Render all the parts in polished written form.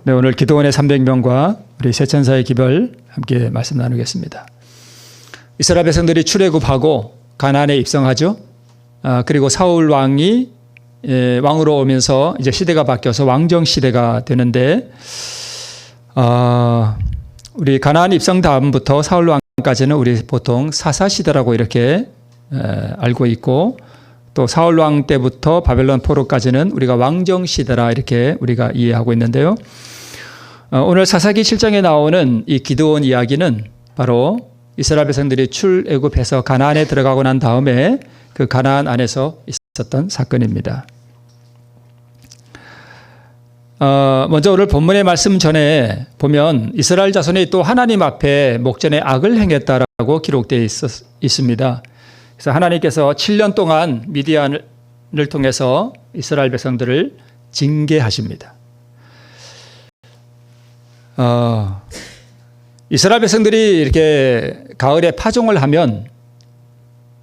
네, 오늘 기도원의 300명과 우리 세천사의 기별 함께 말씀 나누겠습니다. 이스라엘 백성들이 출애굽하고 가나안에 입성하죠. 그리고 사울 왕이 왕으로 오면서 이제 시대가 바뀌어서 왕정 시대가 되는데, 우리 가나안 입성 다음부터 사울 왕까지는 우리 보통 사사 시대라고 이렇게 알고 있고, 또 사울 왕 때부터 바벨론 포로까지는 우리가 왕정 시대라 이렇게 우리가 이해하고 있는데요. 오늘 사사기 7장에 나오는 이 기드온 이야기는 바로 이스라엘 백성들이 출애굽해서 가나안에 들어가고 난 다음에 그 가나안 안에서 있었던 사건입니다. 먼저 오늘 본문의 말씀 전에 보면 이스라엘 자손이 또 하나님 앞에 목전에 악을 행했다라고 기록되어 있습니다. 그래서 하나님께서 7년 동안 미디안을 통해서 이스라엘 백성들을 징계하십니다. 이스라엘 백성들이 이렇게 가을에 파종을 하면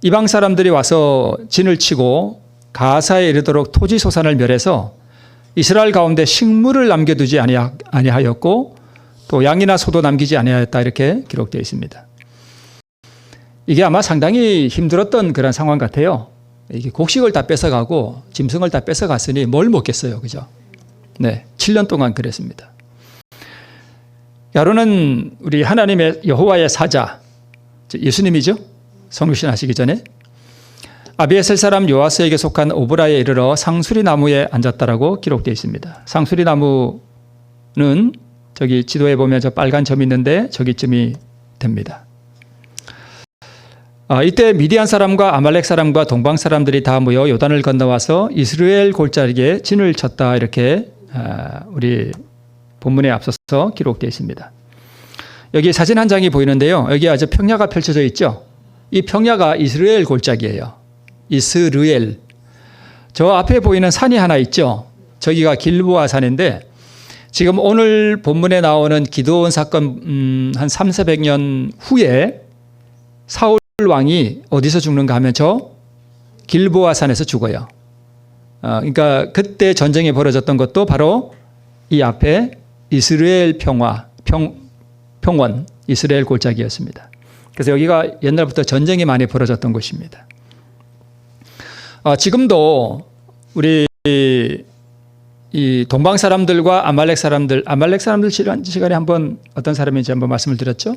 이방 사람들이 와서 진을 치고 가사에 이르도록 토지 소산을 멸해서 이스라엘 가운데 식물을 남겨두지 아니하였고 또 양이나 소도 남기지 아니하였다 이렇게 기록되어 있습니다. 이게 아마 상당히 힘들었던 그런 상황 같아요. 이게 곡식을 다 뺏어가고 짐승을 다 뺏어갔으니 뭘 먹겠어요, 그죠? 네, 7년 동안 그랬습니다. 야론은 우리 하나님의 여호와의 사자, 예수님이죠. 성육신 하시기 전에 아비에셀 사람 요아스에게 속한 오브라에 이르러 상수리 나무에 앉았다라고 기록되어 있습니다. 상수리 나무는 저기 지도에 보면 저 빨간 점이 있는데 저기쯤이 됩니다. 이때 미디안 사람과 아말렉 사람과 동방 사람들이 다 모여 요단을 건너와서 이스라엘 골짜기에 진을 쳤다 이렇게 우리 본문에 앞서서 기록되어 있습니다. 여기 사진 한 장이 보이는데요. 여기 아주 평야가 펼쳐져 있죠. 이 평야가 이스라엘 골짜기예요. 이스라엘. 저 앞에 보이는 산이 하나 있죠. 저기가 길보아 산인데 지금 오늘 본문에 나오는 기드온 사건 한 300~400년 후에 사울 왕이 어디서 죽는가 하면 저 길보아 산에서 죽어요. 그러니까 그때 전쟁이 벌어졌던 것도 바로 이 앞에 이스라엘 평원, 이스라엘 골짜기였습니다. 그래서 여기가 옛날부터 전쟁이 많이 벌어졌던 곳입니다. 지금도 우리 이 동방 사람들과 아말렉 사람들 시간에 한번 어떤 사람인지 한번 말씀을 드렸죠.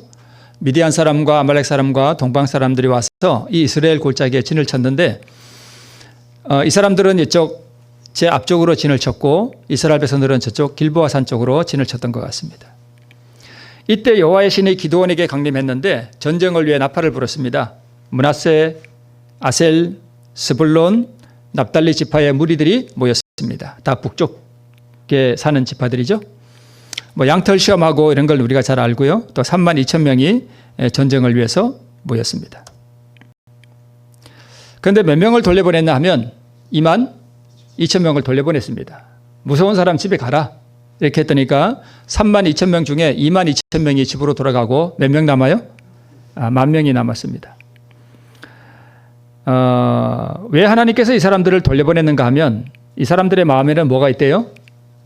미디안 사람과 아말렉 사람과 동방 사람들이 와서 이 이스라엘 골짜기에 진을 쳤는데 이 사람들은 이쪽 제 앞쪽으로 진을 쳤고 이스라엘 백성들은 저쪽 길보아 산 쪽으로 진을 쳤던 것 같습니다. 이때 여호와의 신이 기드온에게 강림했는데 전쟁을 위해 나팔을 불었습니다. 므낫세, 아셀, 스불론, 납달리 지파의 무리들이 모였습니다. 다 북쪽에 사는 지파들이죠. 양털 시험하고 이런 걸 우리가 잘 알고요. 또 32,000명이 전쟁을 위해서 모였습니다. 그런데 몇 명을 돌려보냈나 하면 22,000명을 돌려보냈습니다. 무서운 사람 집에 가라 이렇게 했더니까 32,000명 중에 22,000명이 집으로 돌아가고 몇 명 남아요? 10,000명이 남았습니다. 왜 하나님께서 이 사람들을 돌려보냈는가 하면 이 사람들의 마음에는 뭐가 있대요?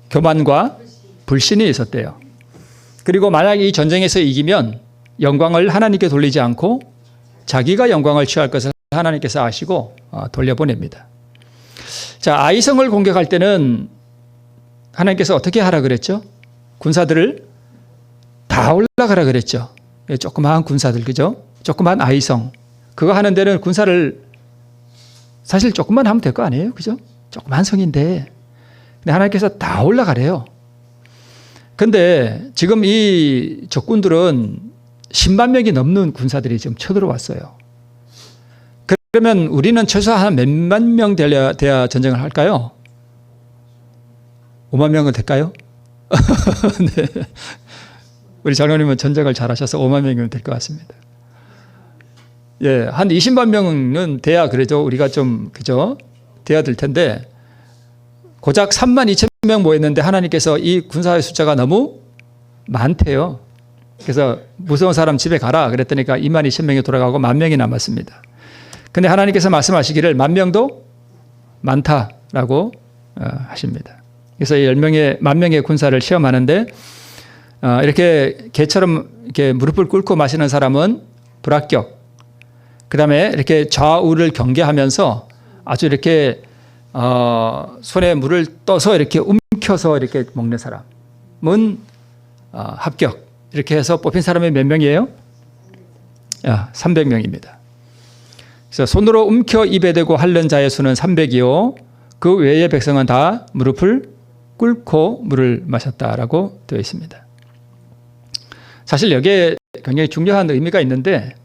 교만과 불신이 있었대요. 그리고 만약 이 전쟁에서 이기면 영광을 하나님께 돌리지 않고 자기가 영광을 취할 것을 하나님께서 아시고 돌려보냅니다. 자, 아이성을 공격할 때는 하나님께서 어떻게 하라 그랬죠? 군사들을 다 올라가라 그랬죠. 조그마한 군사들, 그죠? 조그마한 아이성. 그거 하는 데는 군사를 사실 조금만 하면 될 거 아니에요? 그죠? 조그마한 성인데. 근데 하나님께서 다 올라가래요. 근데 지금 이 적군들은 10만 명이 넘는 군사들이 지금 쳐들어왔어요. 그러면 우리는 최소한 몇만 명 돼야 전쟁을 할까요? 5만 명은 될까요? 네. 우리 장로님은 전쟁을 잘하셔서 5만 명이면 될 것 같습니다. 예, 한 20만 명은 돼야 그래도 우리가 좀 그죠? 돼야 될 텐데 고작 32,000명 모였는데 하나님께서 이 군사의 숫자가 너무 많대요. 그래서 무서운 사람 집에 가라 그랬더니까 22,000명이 돌아가고 10,000명이 남았습니다. 근데 하나님께서 말씀하시기를 10,000명도 많다라고 하십니다. 그래서 10명의, 10,000명의 군사를 시험하는데, 이렇게 개처럼 이렇게 무릎을 꿇고 마시는 사람은 불합격. 그 다음에 이렇게 좌우를 경계하면서 아주 이렇게, 손에 물을 떠서 이렇게 움켜서 이렇게 먹는 사람은 합격. 이렇게 해서 뽑힌 사람이 몇 명이에요? 300명입니다. 그래서 손으로 움켜 입에 대고 핥는 자의 수는 300이요. 그 외의 백성은 다 무릎을 꿇고 물을 마셨다라고 되어 있습니다. 사실 여기에 굉장히 중요한 의미가 있는데,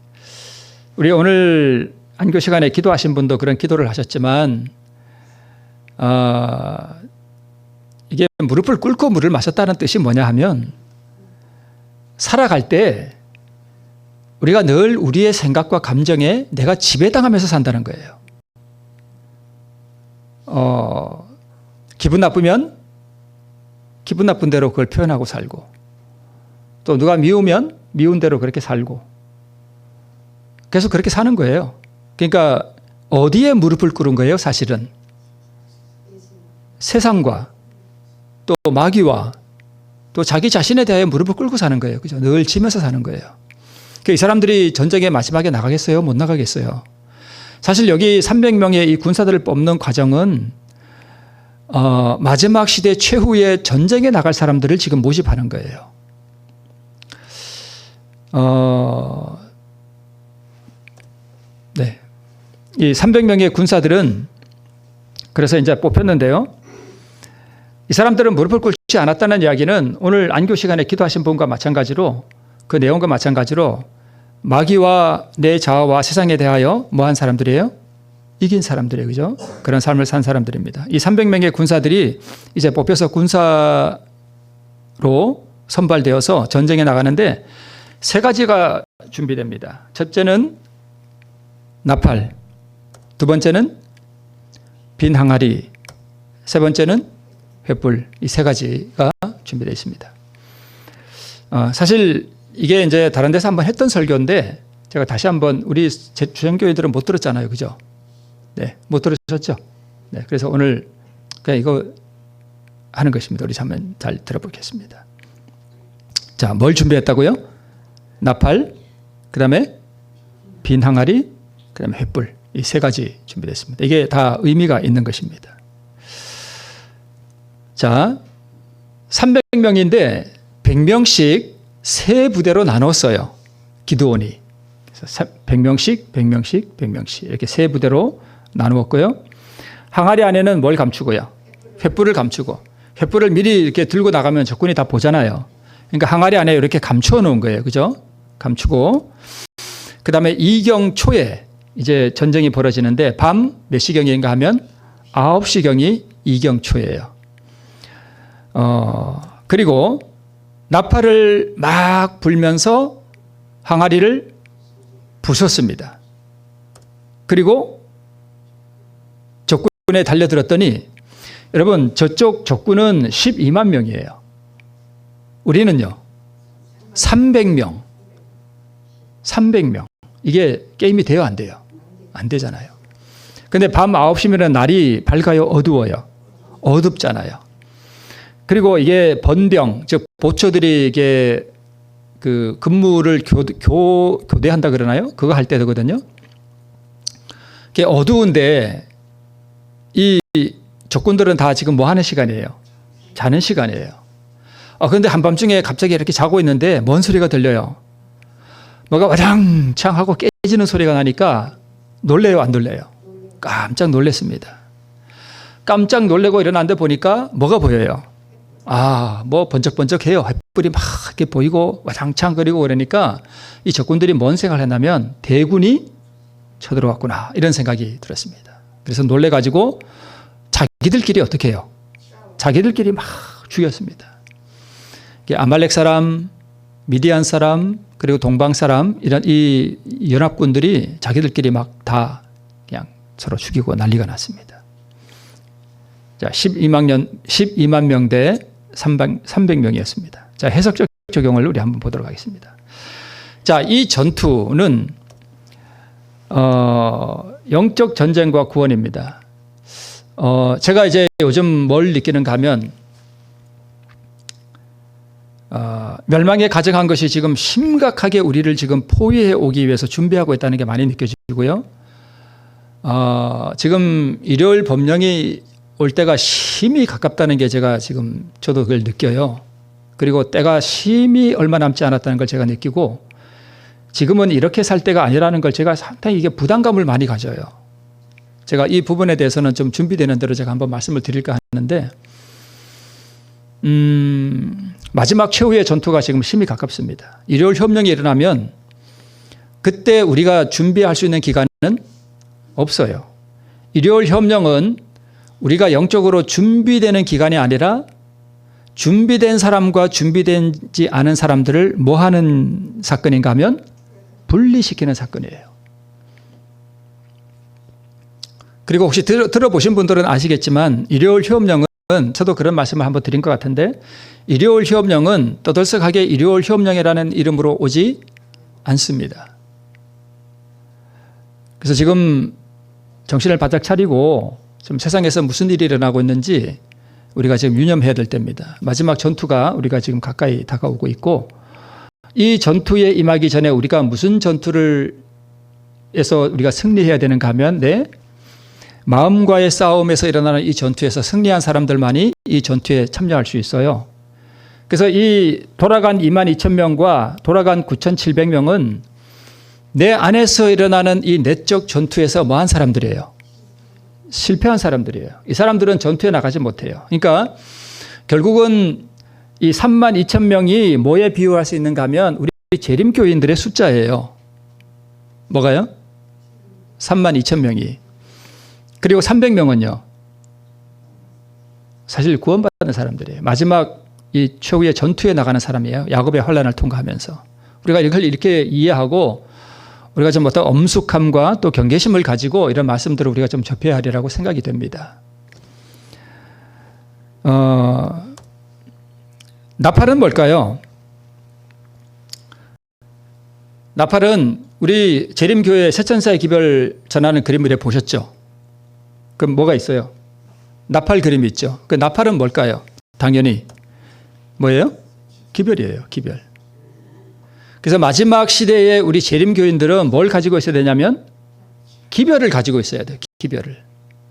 우리 오늘 안교 시간에 기도하신 분도 그런 기도를 하셨지만, 이게 무릎을 꿇고 물을 마셨다는 뜻이 뭐냐 하면, 살아갈 때 우리가 늘 우리의 생각과 감정에 내가 지배당하면서 산다는 거예요. 기분 나쁘면 기분 나쁜 대로 그걸 표현하고 살고, 또 누가 미우면 미운 대로 그렇게 살고, 계속 그렇게 사는 거예요. 그러니까 어디에 무릎을 꿇은 거예요? 사실은 세상과 또 마귀와 또 자기 자신에 대하여 무릎을 꿇고 사는 거예요. 그죠? 늘 지면서 사는 거예요. 이 사람들이 전쟁에 마지막에 나가겠어요? 못 나가겠어요? 사실 여기 300명의 이 군사들을 뽑는 과정은 마지막 시대 최후의 전쟁에 나갈 사람들을 지금 모집하는 거예요. 네. 이 300명의 군사들은 그래서 이제 뽑혔는데요. 이 사람들은 무릎을 꿇지 않았다는 이야기는 오늘 안교 시간에 기도하신 분과 마찬가지로, 그 내용과 마찬가지로 마귀와 내 자아와 세상에 대하여 뭐한 사람들이에요? 이긴 사람들이에요. 그죠? 그런 삶을 산 사람들입니다. 이 300명의 군사들이 이제 뽑혀서 군사로 선발되어서 전쟁에 나가는데 세 가지가 준비됩니다. 첫째는 나팔, 두 번째는 빈 항아리, 세 번째는 횃불. 이 세 가지가 준비되어 있습니다. 사실 이게 이제 다른 데서 한번 했던 설교인데 제가 다시 한번, 우리 주정교회들은 못 들었잖아요. 그죠? 네, 못 들으셨죠? 네, 그래서 오늘 그냥 이거 하는 것입니다. 우리 한번 잘 들어보겠습니다. 자, 뭘 준비했다고요? 나팔, 그 다음에 빈 항아리, 그 다음에 횃불. 이 세 가지 준비됐습니다. 이게 다 의미가 있는 것입니다. 자, 300명인데 100명씩 세 부대로 나눴어요. 기드온이. 그래서 100명씩, 100명씩, 100명씩 이렇게 세 부대로 나누었고요. 항아리 안에는 뭘 감추고요? 횃불을 감추고. 횃불을 미리 이렇게 들고 나가면 적군이 다 보잖아요. 그러니까 항아리 안에 이렇게 감추어 놓은 거예요. 그죠? 감추고. 그 다음에 이경 초에 이제 전쟁이 벌어지는데 밤 몇 시경인가 하면 9시경이 이경 초예요. 그리고 나팔을 막 불면서 항아리를 부쉈습니다. 그리고 적군에 달려들었더니, 여러분 저쪽 적군은 12만 명이에요. 우리는요 300명. 300명. 이게 게임이 돼요, 안 돼요? 안 되잖아요. 근데 밤 9시면 날이 밝아요, 어두워요? 어둡잖아요. 그리고 이게 번병, 즉 보초들이 이게 그 근무를 교대한다 그러나요? 그거 할 때거든요. 이게 어두운데 이 적군들은 다 지금 뭐 하는 시간이에요? 자는 시간이에요. 그런데 한밤중에 갑자기 이렇게 자고 있는데 뭔 소리가 들려요? 뭐가 와장창 하고 깨지는 소리가 나니까 놀래요, 안 놀래요? 깜짝 놀랐습니다. 깜짝 놀래고 일어났는데 보니까 뭐가 보여요? 뭐 번쩍번쩍해요. 횃불이 막 이렇게 보이고 와장창거리고 그러니까 이 적군들이 뭔 생각을 했냐면 대군이 쳐들어왔구나, 이런 생각이 들었습니다. 그래서 놀래가지고 자기들끼리 어떻게 해요? 자기들끼리 막 죽였습니다. 아말렉 사람, 미디안 사람, 그리고 동방 사람, 이런 이 연합군들이 자기들끼리 막 다 그냥 서로 죽이고 난리가 났습니다. 자, 12만 명 대 300명이었습니다. 자, 해석적 적용을 우리 한번 보도록 하겠습니다. 자, 이 전투는 영적 전쟁과 구원입니다. 제가 이제 요즘 뭘 느끼는가 하면 멸망에 가정한 것이 지금 심각하게 우리를 지금 포위해 오기 위해서 준비하고 있다는 게 많이 느껴지고요. 지금 일요일 법령이 올 때가 심히 가깝다는 게 저도 그걸 느껴요. 그리고 때가 심히 얼마 남지 않았다는 걸 제가 느끼고 지금은 이렇게 살 때가 아니라는 걸 제가 상당히 이게 부담감을 많이 가져요. 제가 이 부분에 대해서는 좀 준비되는 대로 제가 한번 말씀을 드릴까 하는데 마지막 최후의 전투가 지금 심히 가깝습니다. 일요일 협령이 일어나면 그때 우리가 준비할 수 있는 기간은 없어요. 일요일 협령은 우리가 영적으로 준비되는 기간이 아니라 준비된 사람과 준비되지 않은 사람들을 뭐 하는 사건인가 하면 분리시키는 사건이에요. 그리고 혹시 들어보신 분들은 아시겠지만 일요일 휴업령은 저도 그런 말씀을 한번 드린 것 같은데 일요일 휴업령은 떠들썩하게 일요일 휴업령이라는 이름으로 오지 않습니다. 그래서 지금 정신을 바짝 차리고 좀 세상에서 무슨 일이 일어나고 있는지 우리가 지금 유념해야 될 때입니다. 마지막 전투가 우리가 지금 가까이 다가오고 있고 이 전투에 임하기 전에 우리가 무슨 전투를 해서 우리가 승리해야 되는가 하면 마음과의 싸움에서 일어나는 이 전투에서 승리한 사람들만이 이 전투에 참여할 수 있어요. 그래서 이 돌아간 22,000명과 돌아간 9,700명은 내 안에서 일어나는 이 내적 전투에서 뭐한 사람들이에요? 실패한 사람들이에요. 이 사람들은 전투에 나가지 못해요. 그러니까 결국은 이 32,000명이 뭐에 비유할 수 있는가 하면 우리 재림교인들의 숫자예요. 뭐가요? 32,000명이. 그리고 300명은요. 사실 구원받는 사람들이에요. 마지막 이 최후의 전투에 나가는 사람이에요. 야곱의 환난을 통과하면서. 우리가 이걸 이렇게 이해하고 우리가 좀 어떤 엄숙함과 또 경계심을 가지고 이런 말씀들을 우리가 좀 접해야 하리라고 생각이 됩니다. 나팔은 뭘까요? 나팔은 우리 재림교회 새천사의 기별 전하는 그림을 보셨죠? 그럼 뭐가 있어요? 나팔 그림이 있죠. 그 나팔은 뭘까요? 당연히 뭐예요? 기별이에요. 기별. 그래서 마지막 시대에 우리 재림교인들은 뭘 가지고 있어야 되냐면 기별을 가지고 있어야 돼요. 기별을.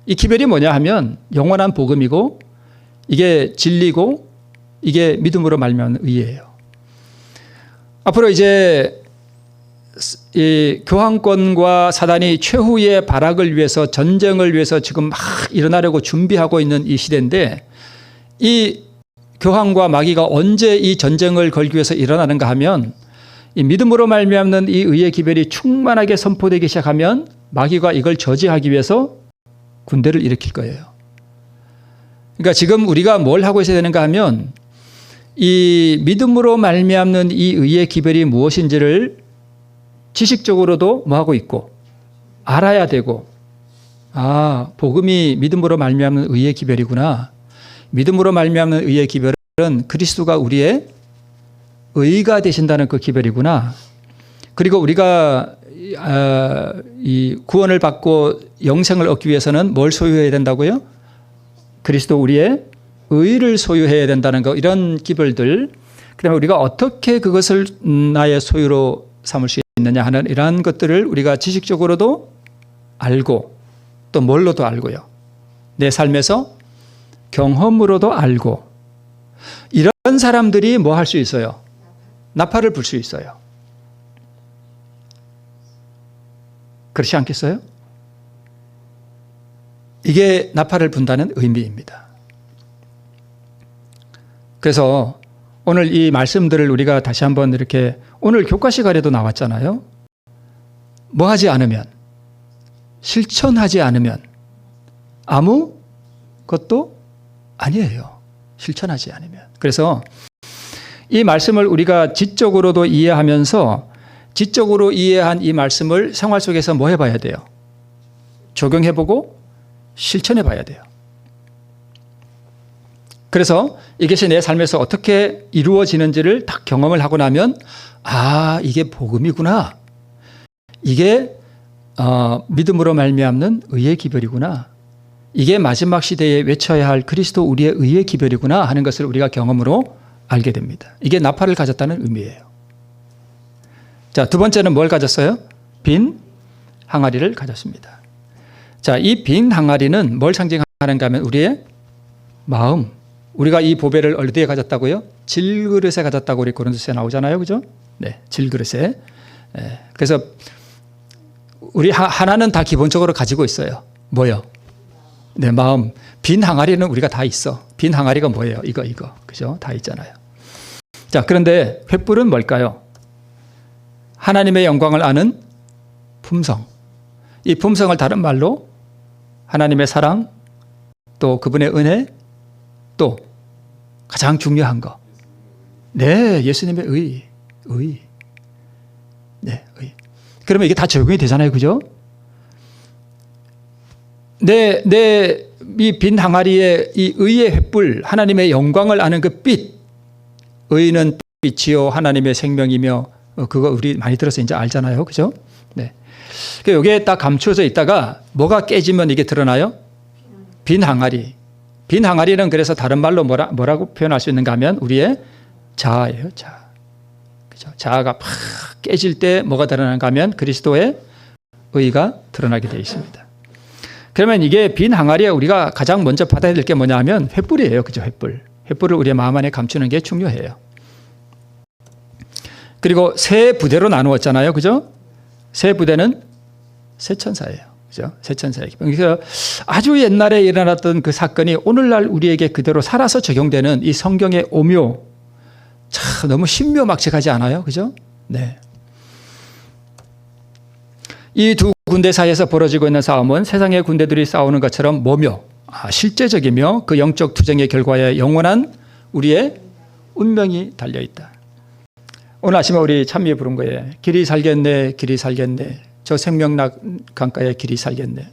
이 기별이 뭐냐 하면 영원한 복음이고 이게 진리고 이게 믿음으로 말미암는 의예요. 앞으로 이제 이 교황권과 사단이 최후의 발악을 위해서 전쟁을 위해서 지금 막 일어나려고 준비하고 있는 이 시대인데 이 교황과 마귀가 언제 이 전쟁을 걸기 위해서 일어나는가 하면 이 믿음으로 말미암는 이 의의 기별이 충만하게 선포되기 시작하면 마귀가 이걸 저지하기 위해서 군대를 일으킬 거예요. 그러니까 지금 우리가 뭘 하고 있어야 되는가 하면 이 믿음으로 말미암는 이 의의 기별이 무엇인지를 지식적으로도 뭐 하고 있고 알아야 되고 복음이 믿음으로 말미암는 의의 기별이구나. 믿음으로 말미암는 의의 기별은 그리스도가 우리의 의가 되신다는 그 기별이구나. 그리고 우리가 이 구원을 받고 영생을 얻기 위해서는 뭘 소유해야 된다고요? 그리스도 우리의 의를 소유해야 된다는 거, 이런 기별들. 그다음에 우리가 어떻게 그것을 나의 소유로 삼을 수 있느냐 하는 이러한 것들을 우리가 지식적으로도 알고 또 뭘로도 알고요. 내 삶에서 경험으로도 알고 이런 사람들이 뭐 할 수 있어요? 나팔을 불 수 있어요. 그렇지 않겠어요? 이게 나팔을 분다는 의미입니다. 그래서 오늘 이 말씀들을 우리가 다시 한번 이렇게 오늘 교과 시간에도 나왔잖아요. 뭐 하지 않으면, 실천하지 않으면 아무것도 아니에요. 실천하지 않으면. 그래서 이 말씀을 우리가 지적으로도 이해하면서 지적으로 이해한 이 말씀을 생활 속에서 뭐 해봐야 돼요? 적용해보고 실천해봐야 돼요. 그래서 이것이 내 삶에서 어떻게 이루어지는지를 딱 경험을 하고 나면 이게 복음이구나. 이게 믿음으로 말미암는 의의 기별이구나. 이게 마지막 시대에 외쳐야 할 그리스도 우리의 의의 기별이구나 하는 것을 우리가 경험으로 알게 됩니다. 이게 나팔을 가졌다는 의미예요. 자, 두 번째는 뭘 가졌어요? 빈 항아리를 가졌습니다. 자, 이 빈 항아리는 뭘 상징하는가 하면 우리의 마음. 우리가 이 보배를 어디에 가졌다고요? 질그릇에 가졌다고 우리 고린도서에 나오잖아요. 그죠? 네, 질그릇에. 네, 그래서 우리 하나는 다 기본적으로 가지고 있어요. 뭐요? 네, 마음. 빈 항아리는 우리가 다 있어. 빈 항아리가 뭐예요? 이거. 그죠? 다 있잖아요. 자, 그런데 횃불은 뭘까요? 하나님의 영광을 아는 품성. 이 품성을 다른 말로 하나님의 사랑, 또 그분의 은혜, 또 가장 중요한 거. 네, 예수님의 의. 네, 의. 그러면 이게 다 적용이 되잖아요. 그죠? 이 빈 항아리에 이 의의 횃불, 하나님의 영광을 아는 그 빛. 의는 빛이요 하나님의 생명이며, 그거 우리 많이 들어서 이제 알잖아요. 그죠? 네. 여기에 딱 감추어져 있다가 뭐가 깨지면 이게 드러나요? 빈 항아리. 빈 항아리는 그래서 다른 말로 뭐라고 표현할 수 있는가 하면 우리의 자아예요. 자아. 그죠? 자아가 팍 깨질 때 뭐가 드러나는가 하면 그리스도의 의가 드러나게 되어 있습니다. 그러면 이게 빈 항아리에 우리가 가장 먼저 받아야 될 게 뭐냐 하면 횃불이에요. 그죠? 횃불. 횃불을 우리의 마음 안에 감추는 게 중요해요. 그리고 세 부대로 나누었잖아요. 그죠? 세 부대는 세 천사예요. 그죠? 세 천사예요. 그래서 아주 옛날에 일어났던 그 사건이 오늘날 우리에게 그대로 살아서 적용되는 이 성경의 오묘. 참 너무 신묘막측하지 않아요? 그죠? 네. 이 두 군대 사이에서 벌어지고 있는 싸움은 세상의 군대들이 싸우는 것처럼 뭐며 실제적이며 그 영적 투쟁의 결과에 영원한 우리의 운명이 달려있다. 오늘 아침에 우리 찬미에 부른 거예요. 길이 살겠네, 길이 살겠네. 저 생명락 강가에 길이 살겠네.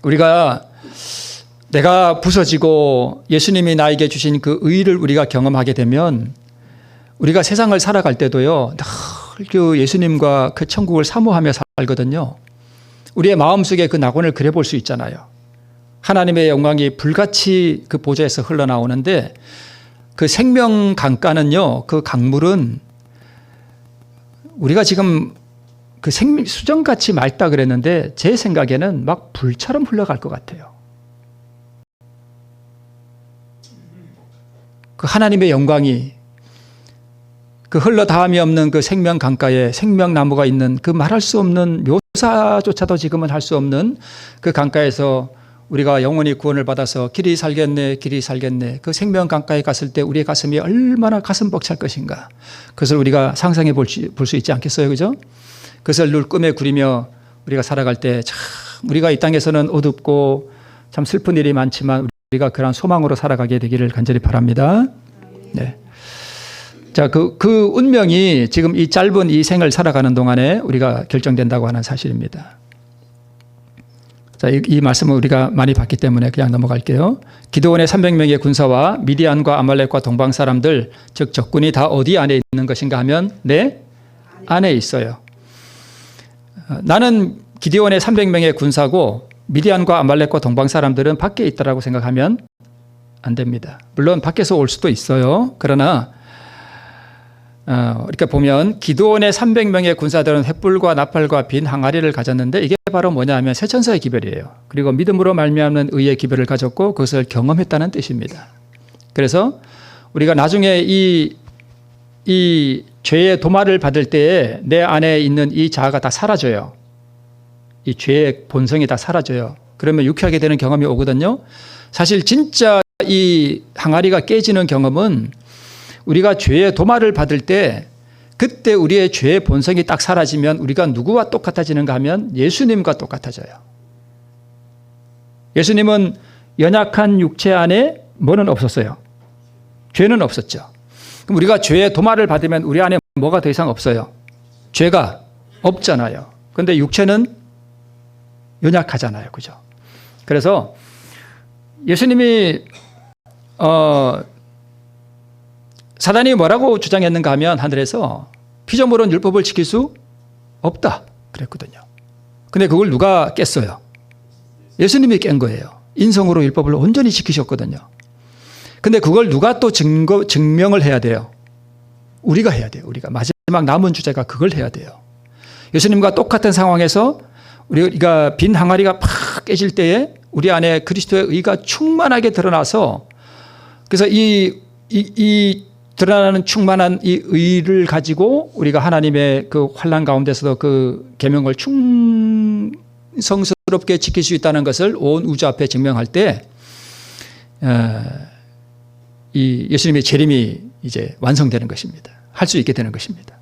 우리가 내가 부서지고 예수님이 나에게 주신 그 의를 우리가 경험하게 되면 우리가 세상을 살아갈 때도요, 늘 그 예수님과 그 천국을 사모하며 살거든요. 우리의 마음속에 그 낙원을 그려볼 수 있잖아요. 하나님의 영광이 불같이 그 보좌에서 흘러나오는데 그 생명 강가는요, 그 강물은 우리가 지금 그 수정같이 맑다 그랬는데 제 생각에는 막 불처럼 흘러갈 것 같아요. 그 하나님의 영광이 그 흘러다함이 없는 그 생명 강가에 생명나무가 있는 그 말할 수 없는 묘사조차도 지금은 할 수 없는 그 강가에서 우리가 영원히 구원을 받아서 길이 살겠네, 길이 살겠네. 그 생명 강가에 갔을 때 우리의 가슴이 얼마나 가슴 벅찰 것인가. 그것을 우리가 상상해 볼 수 있지 않겠어요? 그죠? 그것을 늘 꿈에 그리며 우리가 살아갈 때 참 우리가 이 땅에서는 어둡고 참 슬픈 일이 많지만 우리가 그런 소망으로 살아가게 되기를 간절히 바랍니다. 네. 자, 그 운명이 지금 이 짧은 이 생을 살아가는 동안에 우리가 결정된다고 하는 사실입니다. 자, 이 말씀을 우리가 많이 봤기 때문에 그냥 넘어갈게요. 기드온의 300명의 군사와 미디안과 아말렉과 동방 사람들, 즉 적군이 다 어디 안에 있는 것인가 하면 내 안에 있어요. 나는 기드온의 300명의 군사고 미디안과 아말렉과 동방 사람들은 밖에 있다라고 생각하면 안 됩니다. 물론 밖에서 올 수도 있어요. 그러나 이렇게 보면 기드온의 300명의 군사들은 횃불과 나팔과 빈 항아리를 가졌는데 이게 바로 뭐냐면 세 천사의 기별이에요. 그리고 믿음으로 말미암는 의의 기별을 가졌고 그것을 경험했다는 뜻입니다. 그래서 우리가 나중에 이 죄의 도마를 받을 때에 내 안에 있는 이 자아가 다 사라져요. 이 죄의 본성이 다 사라져요. 그러면 유쾌하게 되는 경험이 오거든요. 사실 진짜 이 항아리가 깨지는 경험은 우리가 죄의 도마를 받을 때 그때 우리의 죄의 본성이 딱 사라지면 우리가 누구와 똑같아지는가 하면 예수님과 똑같아져요. 예수님은 연약한 육체 안에 뭐는 없었어요? 죄는 없었죠. 그럼 우리가 죄의 도마를 받으면 우리 안에 뭐가 더 이상 없어요? 죄가 없잖아요. 그런데 육체는 연약하잖아요. 그죠? 그래서 예수님이 사단이 뭐라고 주장했는가 하면 하늘에서 피조물은 율법을 지킬 수 없다 그랬거든요. 근데 그걸 누가 깼어요? 예수님이 깬 거예요. 인성으로 율법을 온전히 지키셨거든요. 근데 그걸 누가 또 증명을 해야 돼요? 우리가 해야 돼요. 우리가 마지막 남은 주제가 그걸 해야 돼요. 예수님과 똑같은 상황에서 우리가 빈 항아리가 팍 깨질 때에 우리 안에 그리스도의 의가 충만하게 드러나서 그래서 이 드러나는 충만한 이 의를 가지고 우리가 하나님의 그 환난 가운데서도 그 계명을 충성스럽게 지킬 수 있다는 것을 온 우주 앞에 증명할 때 이 예수님의 재림이 이제 완성되는 것입니다. 할 수 있게 되는 것입니다.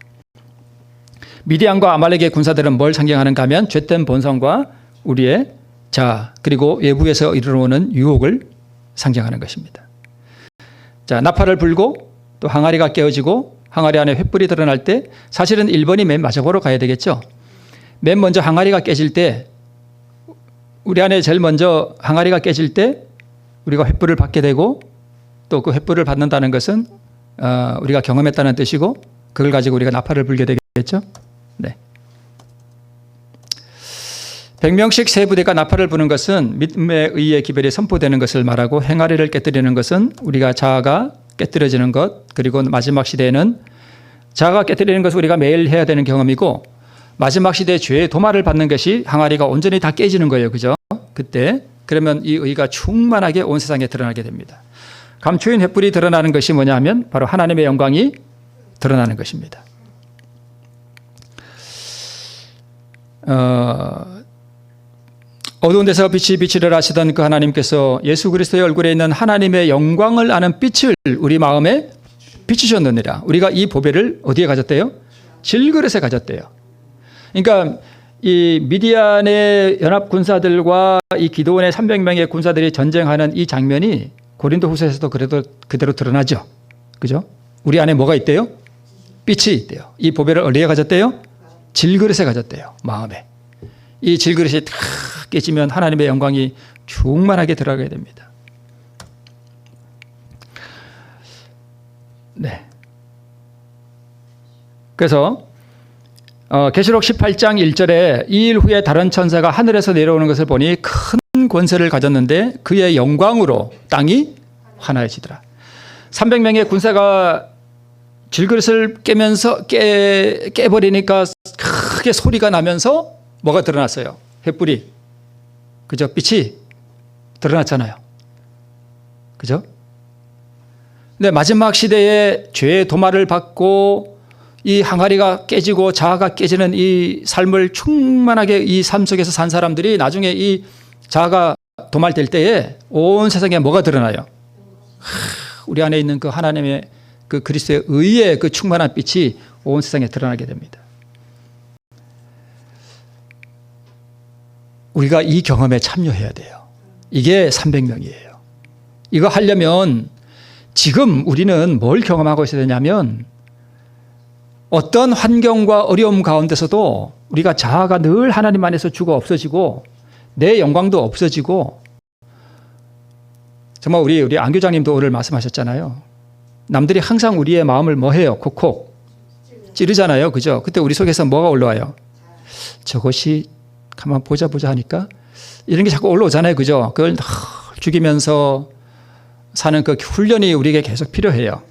미디안과 아말렉의 군사들은 뭘 상징하는가 하면 죄된 본성과 우리의 자 그리고 외부에서 이르러오는 유혹을 상징하는 것입니다. 자, 나팔을 불고 또 항아리가 깨어지고 항아리 안에 횃불이 드러날 때 사실은 1번이 맨 마지막으로 가야 되겠죠. 맨 먼저 항아리가 깨질 때 우리 안에 제일 먼저 항아리가 깨질 때 우리가 횃불을 받게 되고 또 그 횃불을 받는다는 것은 우리가 경험했다는 뜻이고 그걸 가지고 우리가 나팔을 불게 되겠죠. 네. 100명씩 세 부대가 나팔을 부는 것은 믿음의 의의 기별이 선포되는 것을 말하고 행아리를 깨뜨리는 것은 우리가 자아가 깨뜨려지는 것 그리고 마지막 시대에는 자아가 깨뜨리는 것을 우리가 매일 해야 되는 경험이고 마지막 시대에 죄의 도마를 받는 것이 항아리가 온전히 다 깨지는 거예요. 그죠? 그때 그러면 이 의가 충만하게 온 세상에 드러나게 됩니다. 감추인 횃불이 드러나는 것이 뭐냐 하면 바로 하나님의 영광이 드러나는 것입니다. 어두운 데서 빛이 비치려 하시던 그 하나님께서 예수 그리스도의 얼굴에 있는 하나님의 영광을 아는 빛을 우리 마음에 비추셨느니라. 우리가 이 보배를 어디에 가졌대요? 질그릇에 가졌대요. 그러니까 이 미디안의 연합 군사들과 이 기드온의 300명의 군사들이 전쟁하는 이 장면이 고린도 후서에서도 그대로 드러나죠. 그죠? 우리 안에 뭐가 있대요? 빛이 있대요. 이 보배를 어디에 가졌대요? 질그릇에 가졌대요. 마음에. 이 질그릇이 다 깨지면 하나님의 영광이 충만하게 들어가게 됩니다. 네. 그래서 계시록 18장 1절에 이 일 후에 다른 천사가 하늘에서 내려오는 것을 보니 큰 권세를 가졌는데 그의 영광으로 땅이 환하여지더라. 300명의 군사가 질그릇을 깨버리니까 크게 소리가 나면서 뭐가 드러났어요? 횃불이. 그죠? 빛이 드러났잖아요. 그죠? 근데 마지막 시대에 죄의 도마를 받고 이 항아리가 깨지고 자아가 깨지는 이 삶을 충만하게 이 삶 속에서 산 사람들이 나중에 이 자아가 도말될 때에 온 세상에 뭐가 드러나요? 우리 안에 있는 그 하나님의 그 그리스도의 의의 그 충만한 빛이 온 세상에 드러나게 됩니다. 우리가 이 경험에 참여해야 돼요. 이게 300명이에요. 이거 하려면 지금 우리는 뭘 경험하고 있어야 되냐면 어떤 환경과 어려움 가운데서도 우리가 자아가 늘 하나님 안에서 죽어 없어지고 내 영광도 없어지고 정말 우리 안 교장님도 오늘 말씀하셨잖아요. 남들이 항상 우리의 마음을 뭐 해요? 콕콕 찌르잖아요. 그죠? 그때 우리 속에서 뭐가 올라와요? 저것이 가만 보자 하니까 이런 게 자꾸 올라오잖아요. 그죠? 그걸 죽이면서 사는 그 훈련이 우리에게 계속 필요해요.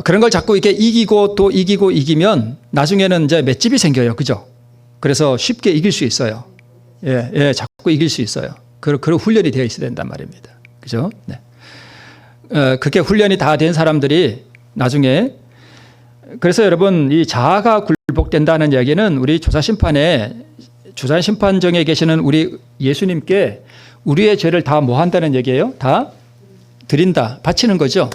그런 걸 자꾸 이렇게 이기고 또 이기면 나중에는 이제 맷집이 생겨요. 그죠? 그래서 쉽게 이길 수 있어요. 예, 자꾸 이길 수 있어요. 그런 훈련이 되어 있어야 된단 말입니다. 그죠? 네. 그렇게 훈련이 다 된 사람들이 나중에 그래서 여러분 이 자아가 굴복된다는 이야기는 우리 조사심판정에 계시는 우리 예수님께 우리의 죄를 다 뭐 한다는 얘기예요? 다 드린다, 바치는 거죠.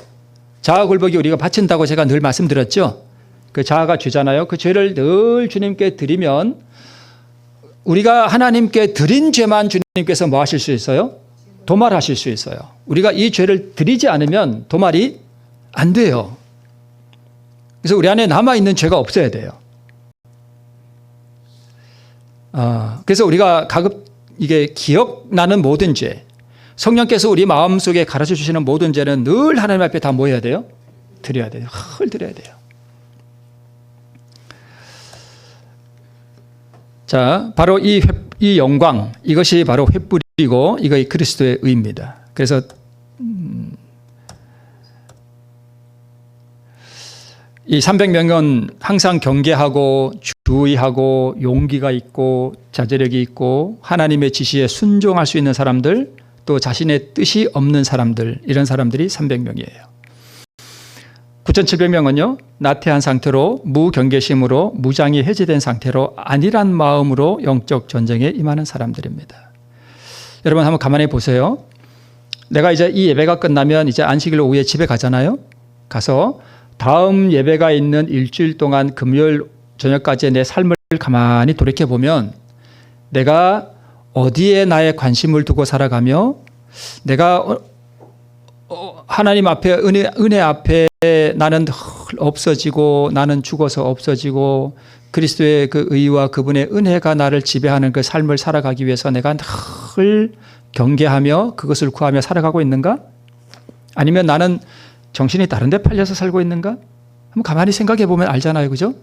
자아 굴복이 우리가 바친다고 제가 늘 말씀드렸죠. 그 자아가 죄잖아요. 그 죄를 늘 주님께 드리면 우리가 하나님께 드린 죄만 주님께서 뭐 하실 수 있어요? 도말하실 수 있어요. 우리가 이 죄를 드리지 않으면 도말이 안 돼요. 그래서 우리 안에 남아있는 죄가 없어야 돼요. 그래서 우리가 이게 기억나는 모든 죄, 성령께서 우리 마음속에 가르쳐 주시는 모든 죄는 늘 하나님 앞에 다 뭐 해야 돼요? 드려야 돼요. 드려야 돼요. 자, 바로 이 영광, 이것이 바로 횃불이고 이거 그리스도의 의입니다. 그래서 이 300명은 항상 경계하고 주의하고 용기가 있고 자제력이 있고 하나님의 지시에 순종할 수 있는 사람들, 또 자신의 뜻이 없는 사람들, 이런 사람들이 300명이에요. 9,700명은요, 나태한 상태로 무경계심으로 무장이 해제된 상태로 안일한 마음으로 영적 전쟁에 임하는 사람들입니다. 여러분 한번 가만히 보세요. 내가 이제 이 예배가 끝나면 이제 안식일 오후에 집에 가잖아요. 가서 다음 예배가 있는 일주일 동안 금요일 저녁까지의 내 삶을 가만히 돌이켜보면 내가 어디에 나의 관심을 두고 살아가며 내가 하나님 앞에 은혜 앞에 나는 없어지고 나는 죽어서 없어지고 그리스도의 그 의와 그분의 은혜가 나를 지배하는 그 삶을 살아가기 위해서 내가 늘 경계하며 그것을 구하며 살아가고 있는가? 아니면 나는 정신이 다른 데 팔려서 살고 있는가? 한번 가만히 생각해 보면 알잖아요. 그죠?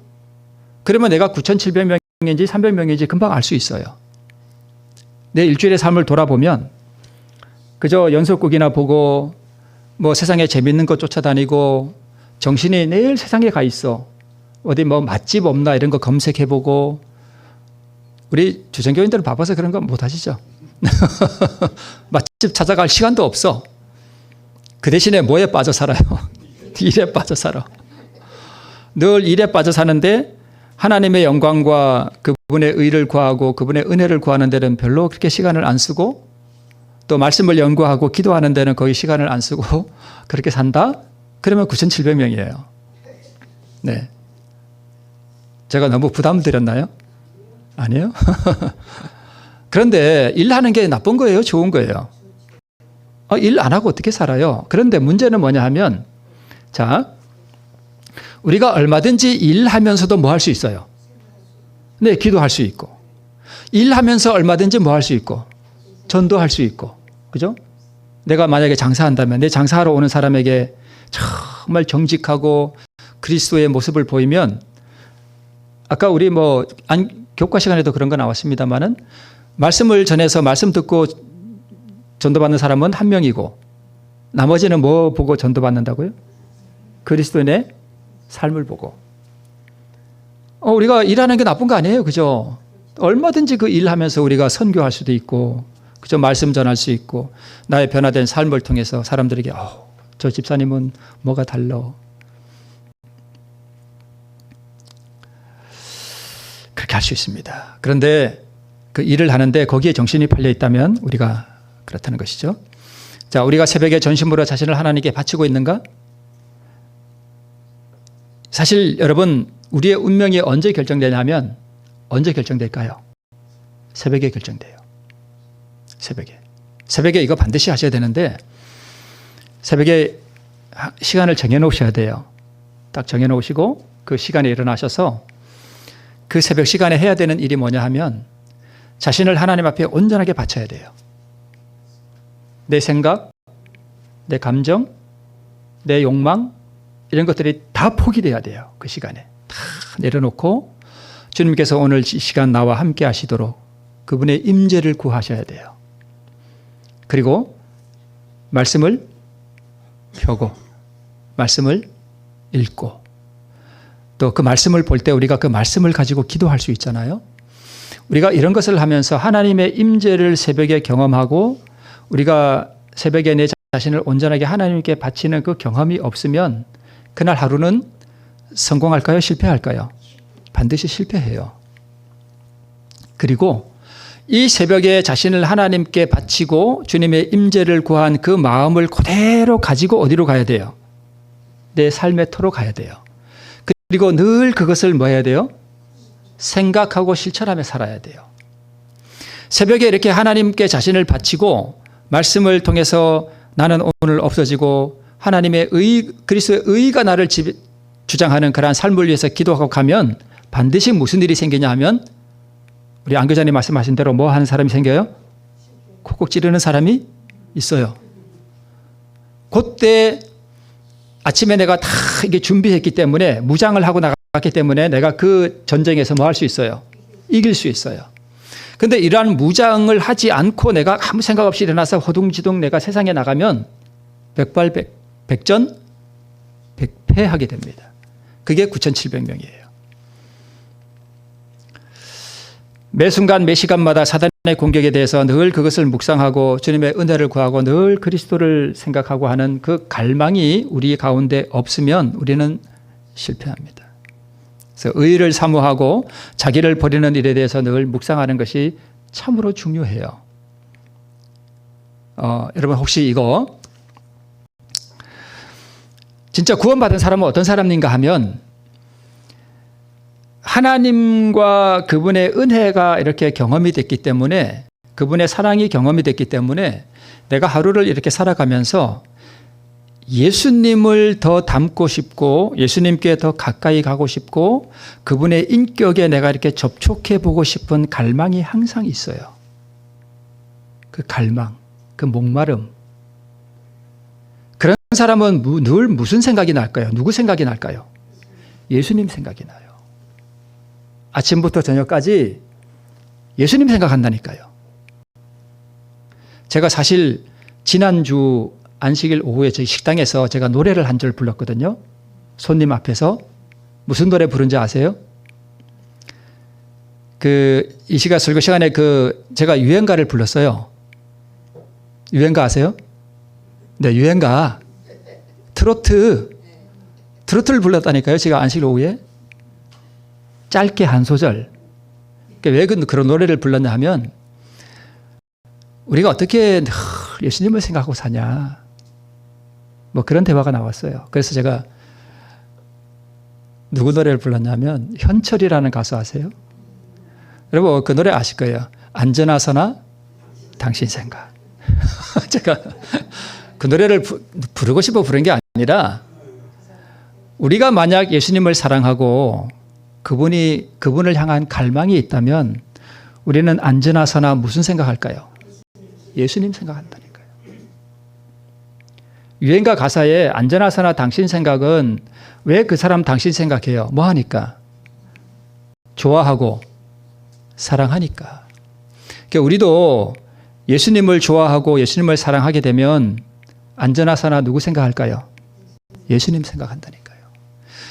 그러면 내가 9,700명인지 300명인지 금방 알 수 있어요. 내 일주일의 삶을 돌아보면 그저 연속극이나 보고 뭐 세상에 재밌는 것 쫓아다니고 정신이 내일 세상에 가 있어. 어디 뭐 맛집 없나 이런 거 검색해 보고 우리 주정교인들은 바빠서 그런 거 못 하시죠? 맛집 찾아갈 시간도 없어. 그 대신에 뭐에 빠져 살아요? 일에 빠져 살아. 늘 일에 빠져 사는데 하나님의 영광과 그분의 의를 구하고 그분의 은혜를 구하는 데는 별로 그렇게 시간을 안 쓰고 또 말씀을 연구하고 기도하는 데는 거의 시간을 안 쓰고 그렇게 산다? 그러면 9,700명이에요. 네. 제가 너무 부담 드렸나요? 아니에요? 그런데 일하는 게 나쁜 거예요? 좋은 거예요? 일 안 하고 어떻게 살아요? 그런데 문제는 뭐냐 하면 자, 우리가 얼마든지 일하면서도 뭐 할 수 있어요? 네, 기도할 수 있고 일하면서 얼마든지 뭐 할 수 있고 전도할 수 있고 그죠? 내가 만약에 장사한다면 내 장사하러 오는 사람에게 정말 정직하고 그리스도의 모습을 보이면 아까 우리 뭐 교과 시간에도 그런 거 나왔습니다만은 말씀을 전해서 말씀 듣고 전도받는 사람은 한 명이고 나머지는 뭐 보고 전도받는다고요? 그리스도인의 삶을 보고. 우리가 일하는 게 나쁜 거 아니에요. 그죠? 얼마든지 그 일하면서 우리가 선교할 수도 있고 그죠? 말씀 전할 수 있고 나의 변화된 삶을 통해서 사람들에게 저 집사님은 뭐가 달라. 그렇게 할 수 있습니다. 그런데 그 일을 하는데 거기에 정신이 팔려 있다면 우리가 그렇다는 것이죠. 자, 우리가 새벽에 전심으로 자신을 하나님께 바치고 있는가? 사실 여러분 우리의 운명이 언제 결정되냐면 언제 결정될까요? 새벽에 결정돼요. 새벽에 이거 반드시 하셔야 되는데 새벽에 시간을 정해놓으셔야 돼요. 딱 정해놓으시고 그 시간에 일어나셔서 그 새벽 시간에 해야 되는 일이 뭐냐 하면 자신을 하나님 앞에 온전하게 바쳐야 돼요. 내 생각, 내 감정, 내 욕망 이런 것들이 다 포기돼야 돼요. 그 시간에 다 내려놓고 주님께서 오늘 이 시간 나와 함께 하시도록 그분의 임재를 구하셔야 돼요. 그리고 말씀을 펴고 말씀을 읽고 또 그 말씀을 볼 때 우리가 그 말씀을 가지고 기도할 수 있잖아요. 우리가 이런 것을 하면서 하나님의 임재를 새벽에 경험하고 우리가 새벽에 내 자신을 온전하게 하나님께 바치는 그 경험이 없으면 그날 하루는 성공할까요? 실패할까요? 반드시 실패해요. 그리고 이 새벽에 자신을 하나님께 바치고 주님의 임재를 구한 그 마음을 그대로 가지고 어디로 가야 돼요? 내 삶의 터로 가야 돼요. 그리고 늘 그것을 뭐 해야 돼요? 생각하고 실천하며 살아야 돼요. 새벽에 이렇게 하나님께 자신을 바치고 말씀을 통해서 나는 오늘 없어지고 하나님의 그리스도의 의가 나를 주장하는 그러한 삶을 위해서 기도하고 가면 반드시 무슨 일이 생기냐 하면 우리 안 교사님 말씀하신 대로 뭐 하는 사람이 생겨요? 콕콕 찌르는 사람이 있어요. 그때 아침에 내가 다 이게 준비했기 때문에 무장을 하고 나갔기 때문에 내가 그 전쟁에서 뭐 할 수 있어요? 이길 수 있어요. 근데 이러한 무장을 하지 않고 내가 아무 생각 없이 일어나서 허둥지둥 내가 세상에 나가면 백전 백패하게 됩니다. 그게 9,700명이에요. 매 순간 매 시간마다 사단의 공격에 대해서 늘 그것을 묵상하고 주님의 은혜를 구하고 늘 그리스도를 생각하고 하는 그 갈망이 우리 가운데 없으면 우리는 실패합니다. 그래서 의를 사모하고 자기를 버리는 일에 대해서 늘 묵상하는 것이 참으로 중요해요. 여러분 혹시 이거 진짜 구원받은 사람은 어떤 사람인가 하면 하나님과 그분의 은혜가 이렇게 경험이 됐기 때문에 그분의 사랑이 경험이 됐기 때문에 내가 하루를 이렇게 살아가면서 예수님을 더 닮고 싶고 예수님께 더 가까이 가고 싶고 그분의 인격에 내가 이렇게 접촉해 보고 싶은 갈망이 항상 있어요. 그 갈망, 그 목마름. 그런 사람은 늘 무슨 생각이 날까요? 누구 생각이 날까요? 예수님 생각이 나요. 아침부터 저녁까지 예수님 생각한다니까요. 제가 사실 지난주 안식일 오후에 저희 식당에서 제가 노래를 한 절 불렀거든요. 손님 앞에서. 무슨 노래 부른지 아세요? 이 시간 설교 시간에 제가 유행가를 불렀어요. 유행가 아세요? 네, 유행가. 트로트를 불렀다니까요. 제가 안식일 오후에. 짧게 한 소절. 왜 그런 노래를 불렀냐 하면 우리가 어떻게 예수님을 생각하고 사냐. 뭐 그런 대화가 나왔어요. 그래서 제가 누구 노래를 불렀냐면 현철이라는 가수 아세요? 여러분 그 노래 아실 거예요. 안전하서나 당신 생각. 제가 그 노래를 부르고 싶어 부른 게 아니라 우리가 만약 예수님을 사랑하고 그분을 향한 갈망이 있다면 우리는 안전하서나 무슨 생각할까요? 예수님 생각한다니까요. 유행가 가사에 안전하서나 당신 생각은 왜 그 사람 당신 생각해요? 뭐 하니까? 좋아하고 사랑하니까. 그러니까 우리도 예수님을 좋아하고 예수님을 사랑하게 되면 안전하서나 누구 생각할까요? 예수님 생각한다니까요.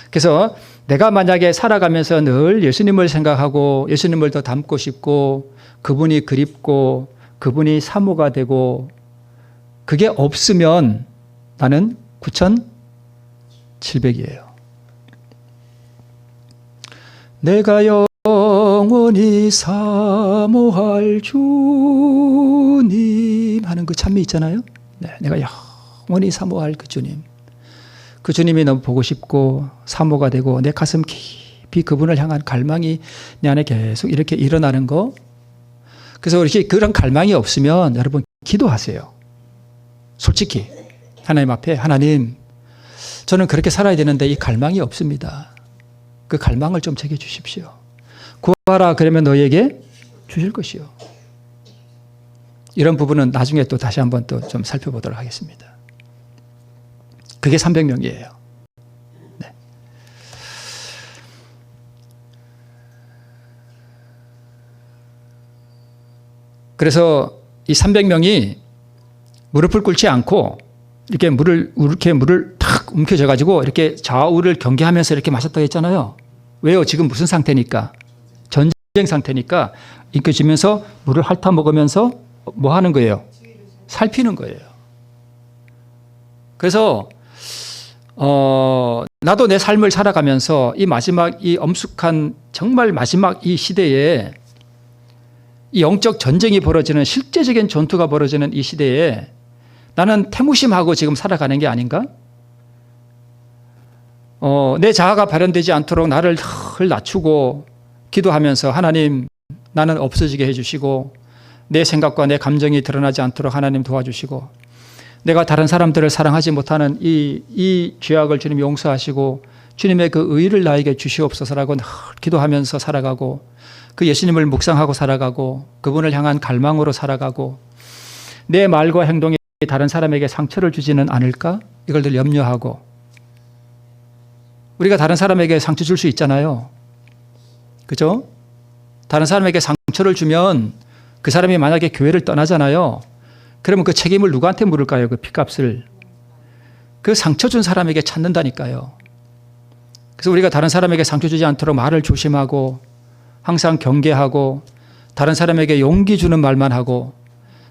그래서 내가 만약에 살아가면서 늘 예수님을 생각하고 예수님을 더 닮고 싶고 그분이 그립고 그분이 사모가 되고 그게 없으면 나는 9,700이에요. 내가 영원히 사모할 주님 하는 그 찬미 있잖아요. 네, 내가 영원히 사모할 그 주님. 그 주님이 너무 보고 싶고 사모가 되고 내 가슴 깊이 그분을 향한 갈망이 내 안에 계속 이렇게 일어나는 거. 그래서 이렇게 그런 갈망이 없으면 여러분 기도하세요. 솔직히 하나님 앞에 하나님 저는 그렇게 살아야 되는데 이 갈망이 없습니다. 그 갈망을 좀 제게 주십시오. 구하라 그러면 너에게 주실 것이요. 이런 부분은 나중에 또 다시 한번 또 좀 살펴보도록 하겠습니다. 그게 300명이에요. 네. 그래서 이 300명이 무릎을 꿇지 않고 이렇게 물을 탁 움켜져가지고 이렇게 좌우를 경계하면서 이렇게 마셨다고 했잖아요. 왜요? 지금 무슨 상태니까? 전쟁 상태니까 움켜쥐면서 물을 핥아 먹으면서 뭐 하는 거예요? 살피는 거예요. 그래서 나도 내 삶을 살아가면서 이 마지막 이 엄숙한 정말 마지막 이 시대에 이 영적 전쟁이 벌어지는 실제적인 전투가 벌어지는 이 시대에 나는 태무심하고 지금 살아가는 게 아닌가? 내 자아가 발현되지 않도록 나를 늘 낮추고 기도하면서 하나님 나는 없어지게 해주시고 내 생각과 내 감정이 드러나지 않도록 하나님 도와주시고 내가 다른 사람들을 사랑하지 못하는 이 죄악을 주님 용서하시고 주님의 그 의를 나에게 주시옵소서라고 늘 기도하면서 살아가고 그 예수님을 묵상하고 살아가고 그분을 향한 갈망으로 살아가고 내 말과 행동이 다른 사람에게 상처를 주지는 않을까? 이걸 늘 염려하고 우리가 다른 사람에게 상처 줄 수 있잖아요. 그죠? 다른 사람에게 상처 상처를 주면 그 사람이 만약에 교회를 떠나잖아요. 그러면 그 책임을 누구한테 물을까요? 그 핏값을. 그 상처 준 사람에게 찾는다니까요. 그래서 우리가 다른 사람에게 상처 주지 않도록 말을 조심하고 항상 경계하고 다른 사람에게 용기 주는 말만 하고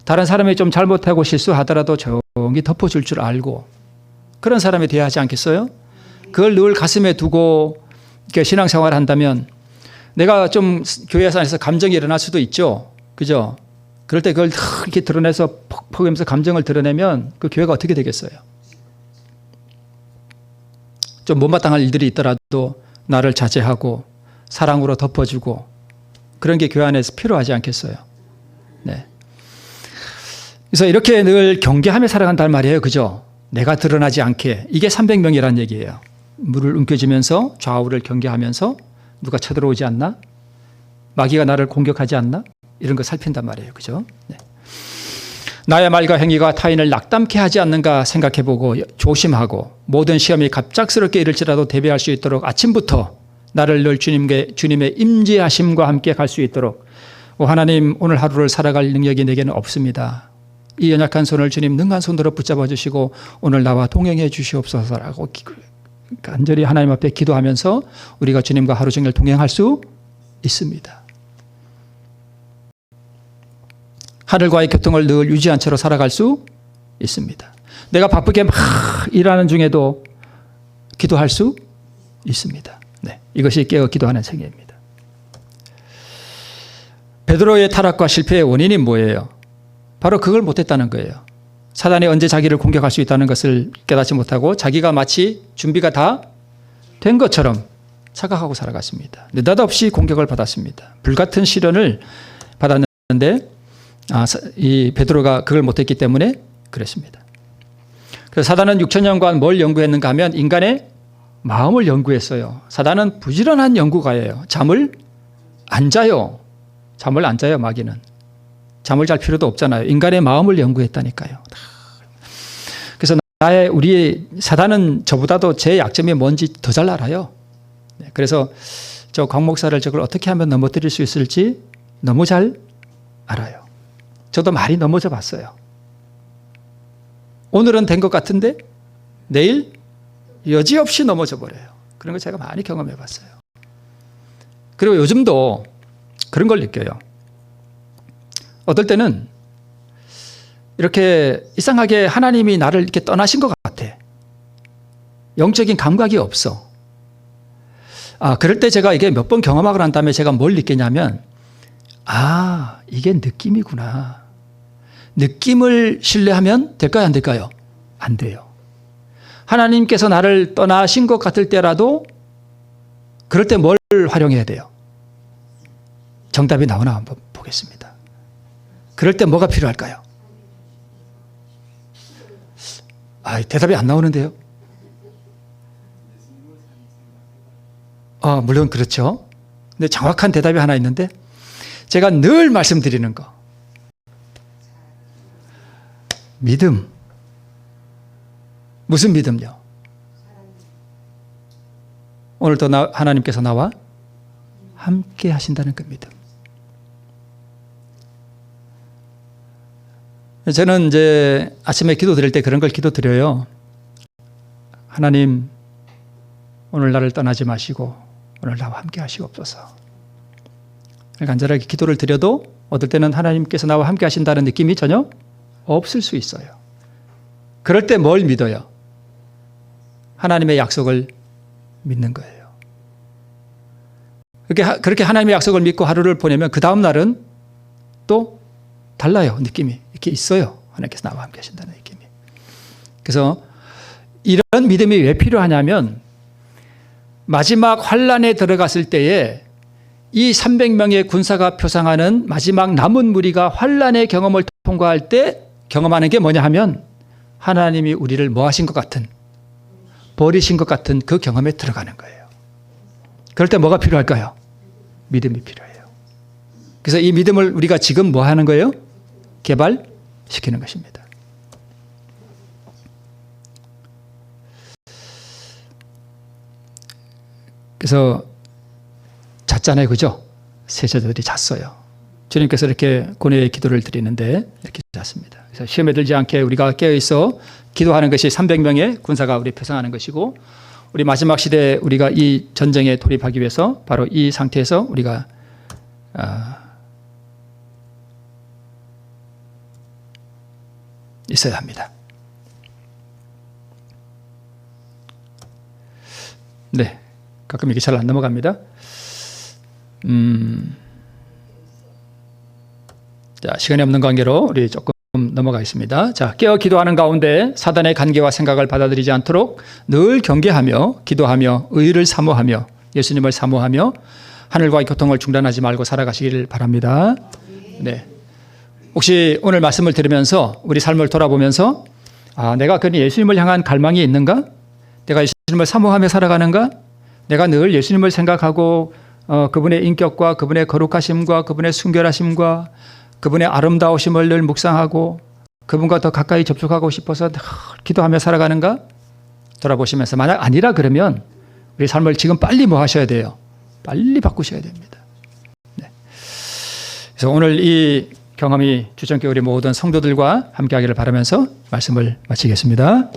다른 사람이 좀 잘못하고 실수하더라도 조용히 덮어줄 줄 알고 그런 사람이 되어야 하지 않겠어요? 그걸 늘 가슴에 두고 이렇게 신앙생활을 한다면 내가 좀 교회 안에서 감정이 일어날 수도 있죠. 그죠? 그럴 때 그걸 이렇게 드러내서 퍽퍽 하면서 감정을 드러내면 그 교회가 어떻게 되겠어요? 좀 못마땅할 일들이 있더라도 나를 자제하고 사랑으로 덮어주고 그런 게 교회 안에서 필요하지 않겠어요? 네. 그래서 이렇게 늘 경계하며 살아간다는 말이에요. 그죠? 내가 드러나지 않게. 이게 300명이라는 얘기예요. 물을 움켜쥐면서 좌우를 경계하면서 누가 쳐들어오지 않나? 마귀가 나를 공격하지 않나? 이런 거 살핀단 말이에요. 그죠? 네. 나의 말과 행위가 타인을 낙담케 하지 않는가 생각해보고 조심하고 모든 시험이 갑작스럽게 이를지라도 대비할 수 있도록 아침부터 나를 늘 주님의 임재하심과 함께 갈 수 있도록 하나님 오늘 하루를 살아갈 능력이 내게는 없습니다. 이 연약한 손을 주님 능한 손으로 붙잡아 주시고 오늘 나와 동행해 주시옵소서라고 간절히 하나님 앞에 기도하면서 우리가 주님과 하루 종일 동행할 수 있습니다. 하늘과의 교통을 늘 유지한 채로 살아갈 수 있습니다. 내가 바쁘게 막 일하는 중에도 기도할 수 있습니다. 네, 이것이 깨어 기도하는 생애입니다. 베드로의 타락과 실패의 원인이 뭐예요? 바로 그걸 못했다는 거예요. 사단이 언제 자기를 공격할 수 있다는 것을 깨닫지 못하고 자기가 마치 준비가 다 된 것처럼 착각하고 살아갔습니다. 느닷없이 공격을 받았습니다. 불같은 시련을 받았는데 이 베드로가 그걸 못했기 때문에 그랬습니다. 그래서 사단은 6,000년간 뭘 연구했는가 하면 인간의 마음을 연구했어요. 사단은 부지런한 연구가예요. 잠을 안 자요. 잠을 안 자요, 마귀는. 잠을 잘 필요도 없잖아요. 인간의 마음을 연구했다니까요. 그래서 우리의 사단은 저보다도 제 약점이 뭔지 더 잘 알아요. 그래서 저 곽 목사를 저걸 어떻게 하면 넘어뜨릴 수 있을지 너무 잘 알아요. 저도 많이 넘어져 봤어요. 오늘은 된 것 같은데 내일 여지없이 넘어져 버려요. 그런 걸 제가 많이 경험해 봤어요. 그리고 요즘도 그런 걸 느껴요. 어떨 때는 이렇게 이상하게 하나님이 나를 이렇게 떠나신 것 같아. 영적인 감각이 없어. 그럴 때 제가 이게 몇 번 경험하고 난 다음에 제가 뭘 느끼냐면 이게 느낌이구나. 느낌을 신뢰하면 될까요? 안 될까요? 안 돼요. 하나님께서 나를 떠나신 것 같을 때라도 그럴 때 뭘 활용해야 돼요? 정답이 나오나 한번 보겠습니다. 그럴 때 뭐가 필요할까요? 대답이 안 나오는데요. 물론 그렇죠. 근데 정확한 대답이 하나 있는데 제가 늘 말씀드리는 거. 믿음. 무슨 믿음요? 오늘도 하나님께서 나와 함께 하신다는 그 믿음. 저는 이제 아침에 기도 드릴 때 그런 걸 기도 드려요. 하나님, 오늘 나를 떠나지 마시고 오늘 나와 함께 하시옵소서. 간절하게 기도를 드려도 어떨 때는 하나님께서 나와 함께 하신다는 느낌이 전혀 없을 수 있어요. 그럴 때 뭘 믿어요? 하나님의 약속을 믿는 거예요. 그렇게 하나님의 약속을 믿고 하루를 보내면 그 다음 날은 또 달라요. 느낌이 이렇게 있어요. 하나님께서 나와 함께 하신다는 느낌이. 그래서 이런 믿음이 왜 필요하냐면 마지막 환란에 들어갔을 때에 이 300명의 군사가 표상하는 마지막 남은 무리가 환란의 경험을 통과할 때 경험하는 게 뭐냐 하면 하나님이 우리를 뭐 하신 것 같은, 버리신 것 같은 그 경험에 들어가는 거예요. 그럴 때 뭐가 필요할까요? 믿음이 필요해요. 그래서 이 믿음을 우리가 지금 뭐 하는 거예요? 개발시키는 것입니다. 그래서 잤잖아요. 그죠? 세자들이 잤어요. 주님께서 이렇게 고뇌의 기도를 드리는데 이렇게 잤습니다. 그래서 시험에 들지 않게 우리가 깨어있어 기도하는 것이 300명의 군사가 우리 표상하는 것이고, 우리 마지막 시대에 우리가 이 전쟁에 돌입하기 위해서 바로 이 상태에서 우리가 있어야 합니다. 네, 가끔 이게 잘 안 넘어갑니다. 자, 시간이 없는 관계로 우리 조금 넘어가겠습니다. 자, 깨어 기도하는 가운데 사단의 간계와 생각을 받아들이지 않도록 늘 경계하며 기도하며 의를 사모하며 예수님을 사모하며 하늘과의 교통을 중단하지 말고 살아가시기를 바랍니다. 네. 혹시 오늘 말씀을 들으면서 우리 삶을 돌아보면서 내가 그 예수님을 향한 갈망이 있는가? 내가 예수님을 사모하며 살아가는가? 내가 늘 예수님을 생각하고 그분의 인격과 그분의 거룩하심과 그분의 순결하심과 그분의 아름다우심을 늘 묵상하고 그분과 더 가까이 접촉하고 싶어서 늘 기도하며 살아가는가? 돌아보시면서 만약 아니라 그러면 우리 삶을 지금 빨리 뭐 하셔야 돼요? 빨리 바꾸셔야 됩니다. 네. 그래서 오늘 이 경험이 주정교회 우리 모든 성도들과 함께하기를 바라면서 말씀을 마치겠습니다.